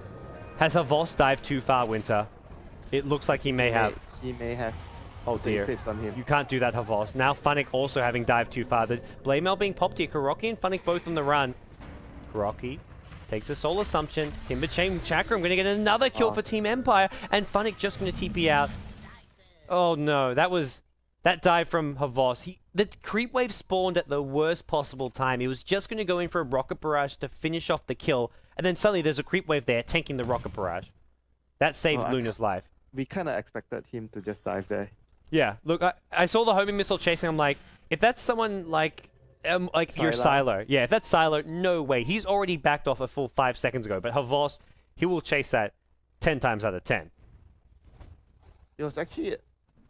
has Havos dived too far, Winter? It looks like he may have. He may have. Oh dear. Eclipse on him. You can't do that, Havos. Now Funnick also having dived too far. The Blade Mail being popped here. Kuroki and Funnick both on the run. Kuroki takes a Soul Assumption. Timberchain Chakram going to get another kill for Team Empire. And Funnick just going to TP out. Oh no, that dive from Havos. The creep wave spawned at the worst possible time. He was just going to go in for a Rocket Barrage to finish off the kill. And then suddenly there's a creep wave there tanking the Rocket Barrage. That saved Luna's life. We kind of expected him to just dive there. Yeah, look, I saw the homing missile chasing. I'm like, if that's someone like your Silo. Yeah, if that's Silo, no way. He's already backed off a full 5 seconds ago. But Havos, he will chase that 10 times out of 10. It was actually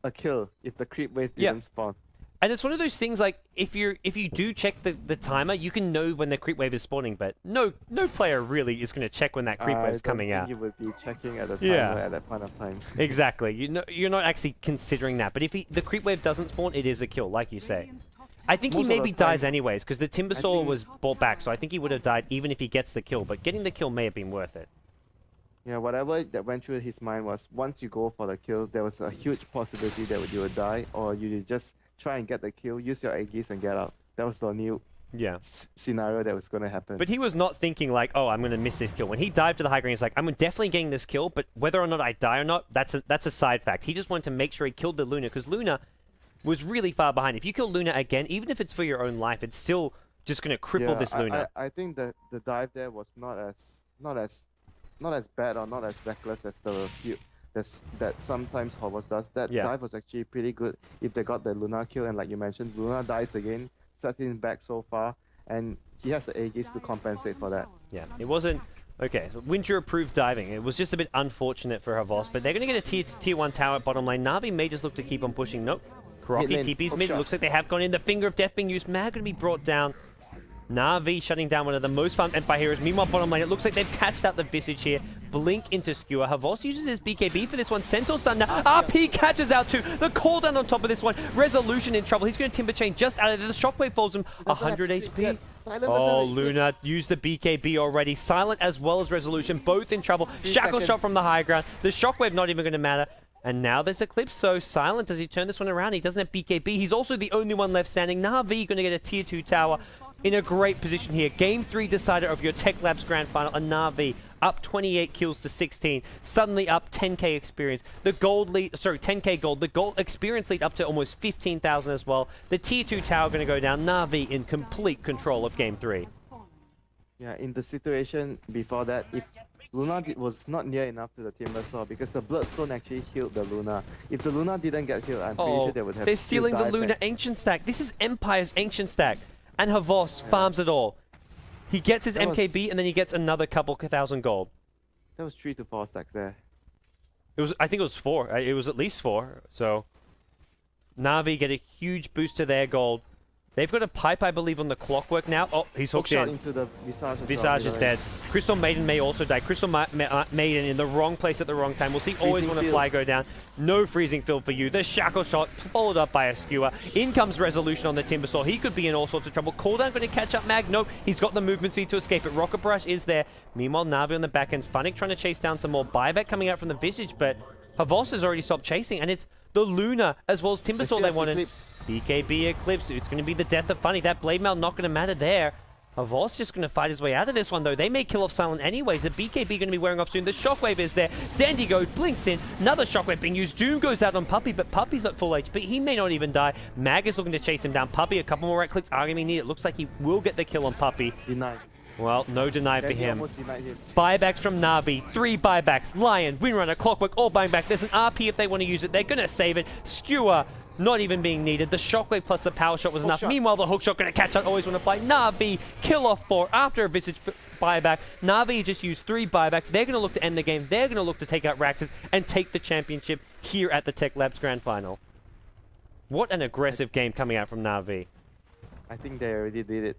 a kill if the creep wave didn't spawn. And it's one of those things like if you do check the timer, you can know when the creep wave is spawning. But no player really is going to check when that creep wave is coming out. You would be checking at the timer at that point of time. Exactly. You're not actually considering that. But if the creep wave doesn't spawn, it is a kill, like you say. I think he maybe dies anyways, because the Timbersaw was brought back, so I think he would have died even if he gets the kill, but getting the kill may have been worth it. Yeah, whatever that went through his mind was, once you go for the kill, there was a huge possibility that you would die, or you just try and get the kill, use your Aegis and get out. That was the new scenario that was going to happen. But he was not thinking like, oh, I'm going to miss this kill. When he dived to the high ground, he's like, I'm definitely getting this kill, but whether or not I die or not, that's a side fact. He just wanted to make sure he killed the Luna, because Luna was really far behind. If you kill Luna again, even if it's for your own life, it's still just going to cripple this Luna. I think that the dive there was not as bad or not as reckless as the few that sometimes Havos does. That dive was actually pretty good if they got the Luna kill, and like you mentioned, Luna dies again, set him back so far, and he has the Aegis to compensate for that. Yeah, it wasn't... Okay, so Winter approved diving. It was just a bit unfortunate for Havos, but they're going to get a tier 1 tower at bottom lane. Na'Vi may just look to keep on pushing. Nope. Kuroki TP's mid. Looks like they have gone in. The Finger of Death being used. Mag going to be brought down. Na'Vi shutting down one of the most fun Empire heroes. Meanwhile, bottom lane, it looks like they've catched out the Visage here. Blink into Skewer. Havos uses his BKB for this one. Centaur stun now. RP catches out too. The cooldown on top of this one. Resolution in trouble. He's going to Timber Chain just out of there. The Shockwave falls him 100 HP. Oh, Luna used the BKB already. Silent as well as Resolution, both in trouble. Shackle shot from the high ground. The Shockwave not even going to matter. And now there's Eclipse, so Silent, does he turn this one around? He doesn't have BKB. He's also the only one left standing. Na'Vi going to get a tier 2 tower in a great position here. Game 3 decider of your TECHLABS Grand Final. And Na'Vi up 28 kills to 16. Suddenly up 10k experience. The gold lead, sorry, 10k gold. The gold experience lead up to almost 15,000 as well. The tier 2 tower going to go down. Na'Vi in complete control of Game 3. Yeah, in the situation before that, if Luna was not near enough to the Timbersaw, because the Bloodstone actually healed the Luna. If the Luna didn't get healed, I'm pretty sure they would have. They're stealing the Luna Ancient Stack. This is Empire's Ancient Stack. And Havos farms it all. He gets his MKB and then he gets another couple thousand gold. That was 3 to 4 stacks there. I think it was 4. It was at least 4. So Na'Vi get a huge boost to their gold. They've got a pipe, I believe, on the clockwork now. Oh, he's hooked Hook shot in. into the Visage. as Visage well, is dead. Crystal Maiden may also die. Crystal Maiden in the wrong place at the wrong time. We'll see always Freezing want to field. fly go down. No freezing field for you. The shackle shot followed up by a skewer. In comes Resolution on the Timbersaw. He could be in all sorts of trouble. Cooldown going to catch up Mag. Nope. He's got the movement speed to escape it. Rocket Brush is there. Meanwhile, Navi on the back end. Funnick trying to chase down some more buyback coming out from the Visage, but Havos has already stopped chasing, and it's the Luna as well as Timbersaw they wanted. Eclipse. BKB Eclipse. It's going to be the death of Funny. That Blade Mail not going to matter there. Havos just going to fight his way out of this one, though. They may kill off Silent anyways. The BKB going to be wearing off soon. The Shockwave is there. Dandigo blinks in. Another Shockwave being used. Doom goes out on Puppy, but Puppy's at full HP. He may not even die. Mag is looking to chase him down. Puppy, a couple more right clicks are going to be needed. It looks like he will get the kill on Puppy. Denied. Well, no deny for Then he him. almost denied him. Buybacks from Navi. 3 buybacks. Lion, Windrunner, Clockwork, all buying back. There's an RP if they want to use it. They're going to save it. Skewer, not even being needed. The Shockwave plus the Power Shot was enough. Shot. Meanwhile, the Hook Shot going to catch out. Always want to fly. Navi, kill off 4 after a Visage buyback. Navi just used 3 buybacks. They're going to look to end the game. They're going to look to take out Raxus and take the championship here at the TECHLABS Grand Final. What an aggressive game coming out from Navi. I think they already did it.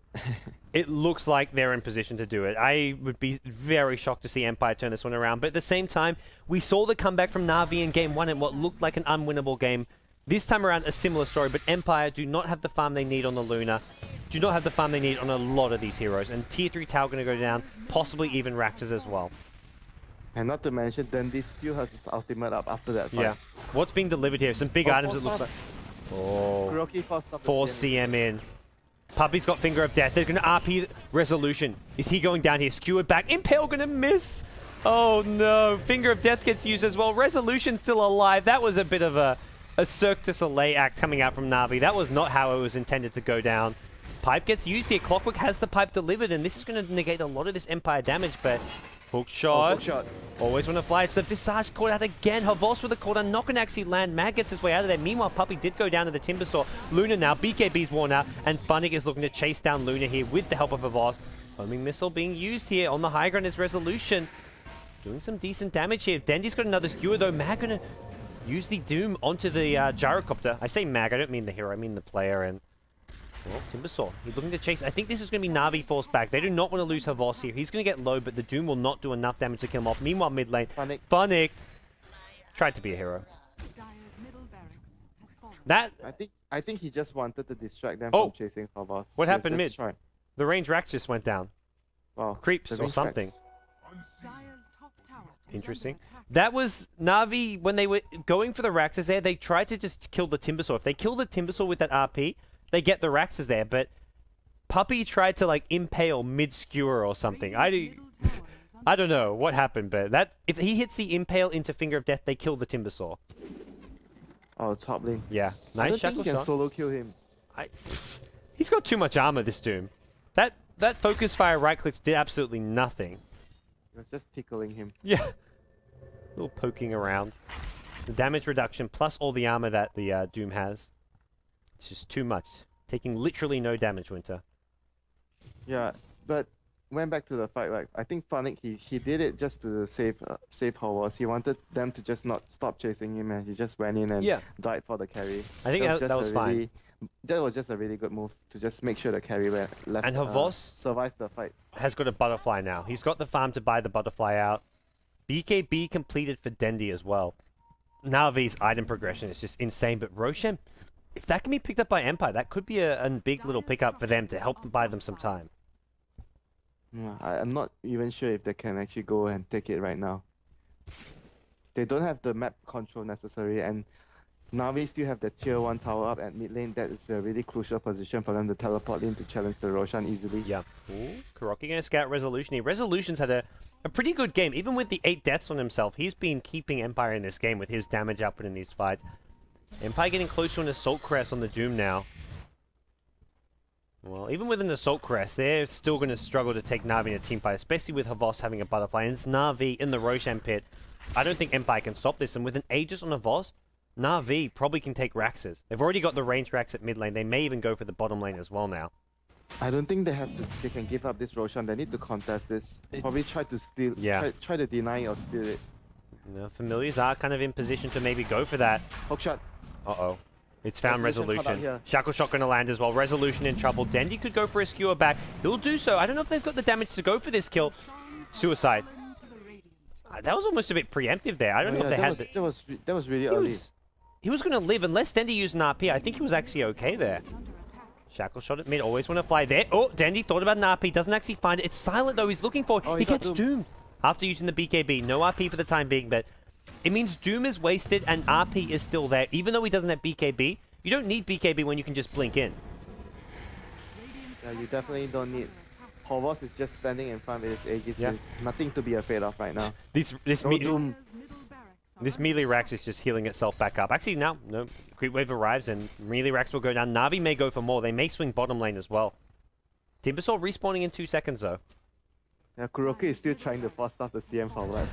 It looks like they're in position to do it. I would be very shocked to see Empire turn this one around. But at the same time, we saw the comeback from Navi in Game 1 in what looked like an unwinnable game. This time around, a similar story, but Empire do not have the farm they need on the Luna. Do not have the farm they need on a lot of these heroes. And Tier 3 Tower going to go down, possibly even Raxus as well. And not to mention, Dundee still has his ultimate up after that fight. Yeah. What's being delivered here? Some big Oh, items it force looks like. stop. Oh. Kuroki forced up the 4 CM. CM in. Puppy's got Finger of Death. They're going to RP Resolution. Is he going down here? Skewered back. Impale going to miss. Oh no. Finger of Death gets used as well. Resolution still alive. That was a bit of a Cirque du Soleil act coming out from Navi. That was not how it was intended to go down. Pipe gets used here. Clockwork has the pipe delivered, and this is going to negate a lot of this Empire damage, but hook shot. Oh, hook shot. Always want to fly. It's the Visage caught out again. Havos with a cooldown. Not going to actually land. Mag gets his way out of there. Meanwhile, Puppy did go down to the Timbersaw. Luna now. BKB's worn out. And Funnick is looking to chase down Luna here with the help of Havos. Homing missile being used here on the high ground is Resolution. Doing some decent damage here. Dendy's got another skewer though. Mag going to use the Doom onto the gyrocopter. I say Mag. I don't mean the hero. I mean the player. And well, Timbersaw, he's looking to chase. I think this is going to be Navi forced back. They do not want to lose Havos here. He's going to get low, but the Doom will not do enough damage to kill him off. Meanwhile, mid lane, Funnick tried to be a hero. Dire's middle barracks has fallen. That, I think he just wanted to distract them Oh. from chasing for boss. What He was happened just mid? trying- the range Rax just went down. Wow. Creeps the or range something. tracks. Dire's top tower is Interesting. under attack. That was Navi, when they were going for the Raxes there, they tried to just kill the Timbersaw. If they kill the Timbersaw with that RP, they get the Raxes there, but Puppy tried to like impale mid-skewer or something. Radiant's middle tower is under I don't know what happened, but that if he hits the impale into Finger of Death, they kill the Timbersaw. Oh, top lane. Yeah, I nice don't think shackle you can shot. solo kill him. He's got too much armor, this Doom. That focus fire right clicks did absolutely nothing. It was just tickling him. Yeah. A little poking around. The damage reduction plus all the armor that the Doom has. It's just too much. Taking literally no damage, Winter. Yeah, but went back to the fight. Like I think Funnick, he did it just to save Havos. He wanted them to just not stop chasing him, and he just went in and Yeah. died for the carry. I think that just was a fine. really- That was just a really good move to just make sure the carry left. And Havos survived the fight. has got a butterfly now. He's got the farm to buy the butterfly out. BKB completed for Dendy as well. Navi's item progression is just insane, but Roshan, if that can be picked up by Empire, that could be a big little pickup for them to help them buy them some time. I'm not even sure if they can actually go and take it right now. They don't have the map control necessary, and Navi still have the tier 1 tower up at mid lane. That is a really crucial position for them to teleport in to challenge the Roshan easily. Yeah. Ooh, Kuroki gonna scout Resolution here. Resolution's had a pretty good game. Even with the 8 deaths on himself, he's been keeping Empire in this game with his damage output in these fights. Empire getting close to an Assault Crest on the Doom now. Well, even with an Assault Crest, they're still going to struggle to take Navi in a team fight, especially with Havos having a butterfly. And it's Navi in the Roshan pit. I don't think Empire can stop this. And with an Aegis on Havos, Navi probably can take Raxes. They've already got the range Rax at mid lane. They may even go for the bottom lane as well now. I don't think they can give up this Roshan. They need to contest this. Probably try to steal. Yeah. Try to deny or steal it. You know, Familiars are kind of in position to maybe go for that. Hook shot. Uh-oh. It's found Resolution caught out Resolution. here. Shackle Shot gonna land as well. Resolution in trouble. Dendy could go for a skewer back. He'll do so. I don't know if they've got the damage to go for this kill. Suicide. That was almost a bit preemptive there. I don't know if they had the... that was really early. He was going to live unless Dendy used an RP. I think he was actually okay there. Shackle Shot at mid. Always want to fly there. Oh, Dendy thought about an RP. Doesn't actually find it. It's silent though. He's looking for it. Oh, he gets doomed after using the BKB. No RP for the time being, but it means Doom is wasted and RP is still there. Even though he doesn't have BKB, you don't need BKB when you can just blink in. Yeah, you definitely don't need. Horvos is just standing in front with his Aegis. Yeah. There's nothing to be afraid of right now. This Doom. melee Rax is just healing itself back up. Actually, no. Creep Wave arrives and melee Rax will go down. Na'Vi may go for more. They may swing bottom lane as well. Timbersaw respawning in 2 seconds though. Yeah, Kuroki is still trying to force stuff the CM forward.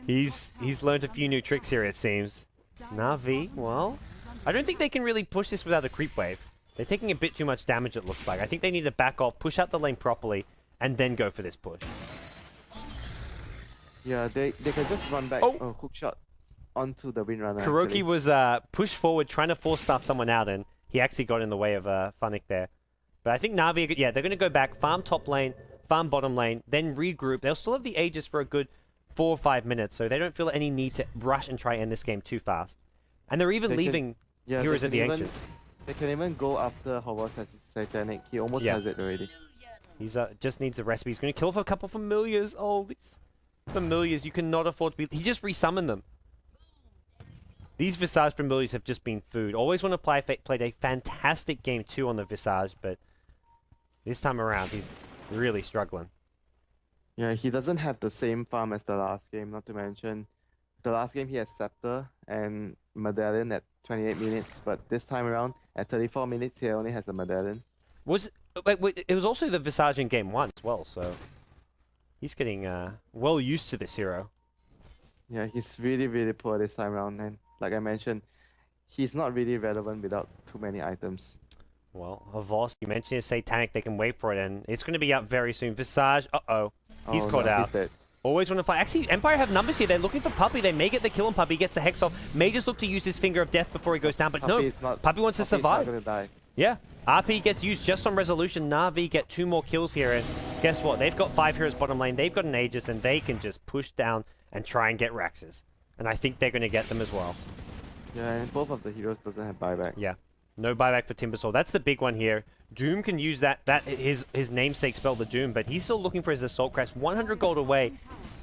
He's learned a few new tricks here, it seems. Na'Vi, well, I don't think they can really push this without a creep wave. They're taking a bit too much damage, it looks like. I think they need to back off, push out the lane properly, and then go for this push. Yeah, they can just run back. Oh. Oh, hook shot onto the Windrunner. Kuroki actually. was pushed forward, trying to force stuff someone out, and he actually got in the way of Funnick there. But I think Na'Vi, yeah, they're going to go back, farm top lane, farm bottom lane, then regroup. They'll still have the Aegis for a good 4 or 5 minutes, so they don't feel any need to rush and try and end this game too fast. And they're even leaving heroes at the Ancients. They can even go after Horvos has his Satanic. He almost has it already. He's just needs a recipe. He's going to kill for a couple familiars. Oh, these familiars, you cannot afford to be... He just resummoned them. These Visage familiars have just been food. Always want to played a fantastic game 2 on the Visage, but this time around, he's really struggling. Yeah, he doesn't have the same farm as the last game, not to mention. The last game he had Scepter and Medallion at 28 minutes, but this time around, at 34 minutes, he only has a Medallion. It was also the Visage in game 1 as well, so he's getting well used to this hero. Yeah, he's really, really poor this time around, and like I mentioned, he's not really relevant without too many items. Well, Havos, you mentioned his Satanic, they can wait for it, and it's going to be up very soon. Visage, he's Oh, caught no, out. He's dead. Always want to fight. Actually, Empire have numbers here. They're looking for Puppey. They may get the kill on Puppey. Gets a Hex off. May just look to use his Finger of Death before he goes down, but no. Puppey wants to survive. Not gonna die. Yeah. RP gets used just on Resolution. Na'Vi get 2 more kills here, and guess what? They've got 5 heroes bottom lane. They've got an Aegis, and they can just push down and try and get Raxes. And I think they're going to get them as well. Yeah, and both of the heroes doesn't have buyback. Yeah. No buyback for Timbersaw. That's the big one here. Doom can use his namesake spell, the Doom, but he's still looking for his Assault Crest. 100 gold away.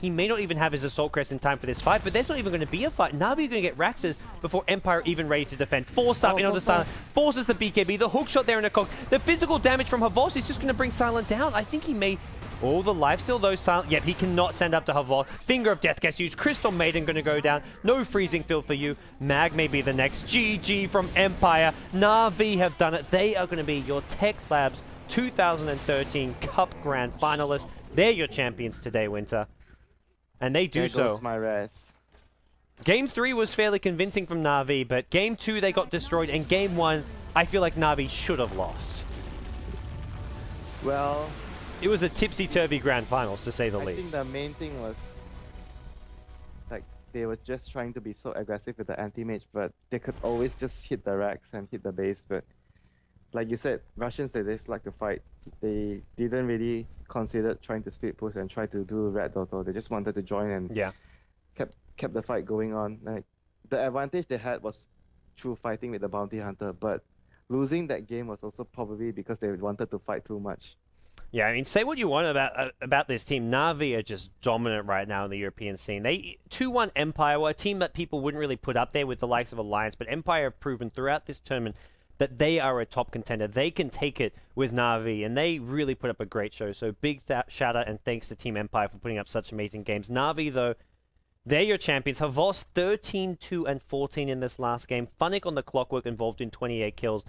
He may not even have his Assault Crest in time for this fight, but there's not even going to be a fight. Na'Vi are going to get Raxes before Empire even ready to defend. Forced up in on the Silent. Forces the BKB. The hook shot there in a cock. The physical damage from Havos is just going to bring Silent down. I think he may... Oh, the lifesteal though, Silent. Yep, he cannot send up to Havos. Finger of Death gets used. Crystal Maiden going to go down. No freezing field for you. Mag may be the next. GG from Empire. Na'Vi have done it. They are going to be your TECHLABS 2013 Cup Grand Finalists. They're your champions today, Winter. And they do There so. goes my rest. Game 3 was fairly convincing from Na'Vi, but Game 2 they got destroyed, and Game 1, I feel like Na'Vi should have lost. Well, It was a tipsy-turvy grand finals, to say the I least. think the main thing was like they were just trying to be so aggressive with the anti-mage, but they could always just hit the racks and hit the base. But like you said, Russians, they just like to fight. They didn't really consider trying to split push and try to do red Doto. They just wanted to join and Yeah. kept the fight going on. Like the advantage they had was through fighting with the bounty hunter, but losing that game was also probably because they wanted to fight too much. Yeah, I mean, say what you want about this team. Na'Vi are just dominant right now in the European scene. They 2-1 Empire, were a team that people wouldn't really put up there with the likes of Alliance, but Empire have proven throughout this tournament that they are a top contender. They can take it with Na'Vi, and they really put up a great show. So big shout out and thanks to Team Empire for putting up such amazing games. Na'Vi, though, they're your champions. Havos 13-2-14 in this last game. Funnick on the clockwork involved in 28 kills.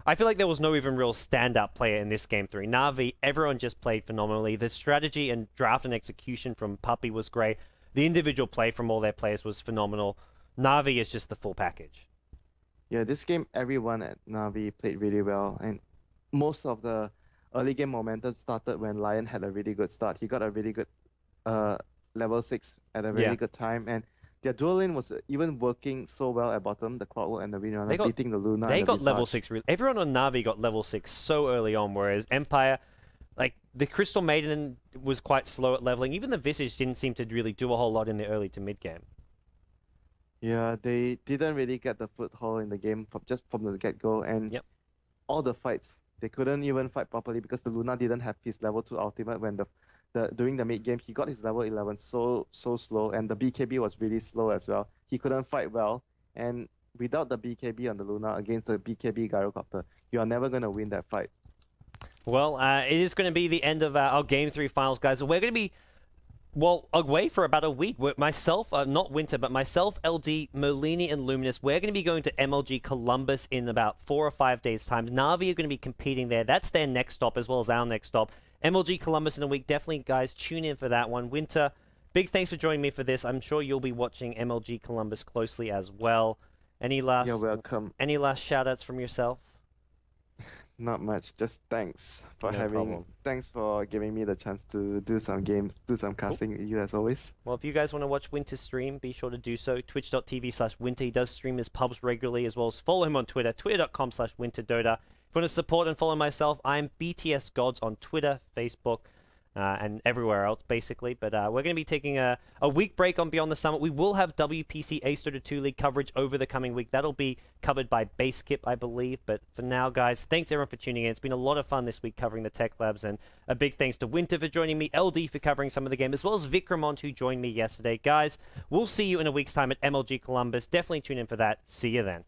I feel like there was no even real standout player in this game 3. Na'Vi, everyone just played phenomenally. The strategy and draft and execution from Puppey was great. The individual play from all their players was phenomenal. Na'Vi is just the full package. Yeah, this game, everyone at Na'Vi played really well, and most of the early game momentum started when Lion had a really good start. He got a really good level 6 at a really good time, and their dual lane was even working so well at bottom, the Clockwork and the Windrunner, They got- beating the Luna They and the got level Visage. 6. Everyone on Na'Vi got level 6 so early on, whereas Empire, like, the Crystal Maiden was quite slow at leveling. Even the Visage didn't seem to really do a whole lot in the early to mid game. Yeah, they didn't really get the foothold in the game just from the get-go, and Yep. all the fights, they couldn't even fight properly because the Luna didn't have his level 2 ultimate when during the mid game. He got his level 11 so slow, and the BKB was really slow as well. He couldn't fight well, and without the BKB on the Luna against the BKB Gyrocopter, you are never gonna win that fight. Well, it is going to be the end of our Game 3 finals, guys. We're going to be, well, away for about a week. Myself, not Winter, but myself, LD, Merlini, and Luminous, we're going to be going to MLG Columbus in about 4 or 5 days' time. Na'Vi are going to be competing there. That's their next stop as well as our next stop. MLG Columbus in a week. Definitely, guys, tune in for that one. Winter, big thanks for joining me for this. I'm sure you'll be watching MLG Columbus closely as well. Any last You're welcome. shout-outs from yourself? Not much, just thanks for No problem. thanks for giving me the chance to do some games, do some casting with you as always. Well, if you guys want to watch Winter's stream, be sure to do so. Twitch.tv/Winter. He does stream his pubs regularly, as well as follow him on Twitter, twitter.com/WinterDota. If you want to support and follow myself, I'm BTS Gods on Twitter, Facebook, and everywhere else, basically. But we're going to be taking a week break on Beyond the Summit. We will have WPC Ace Dota 2 League coverage over the coming week. That'll be covered by Basekip, I believe. But for now, guys, thanks everyone for tuning in. It's been a lot of fun this week covering the Tech Labs, and a big thanks to Winter for joining me, LD for covering some of the game, as well as Vikramont, who joined me yesterday. Guys, we'll see you in a week's time at MLG Columbus. Definitely tune in for that. See you then.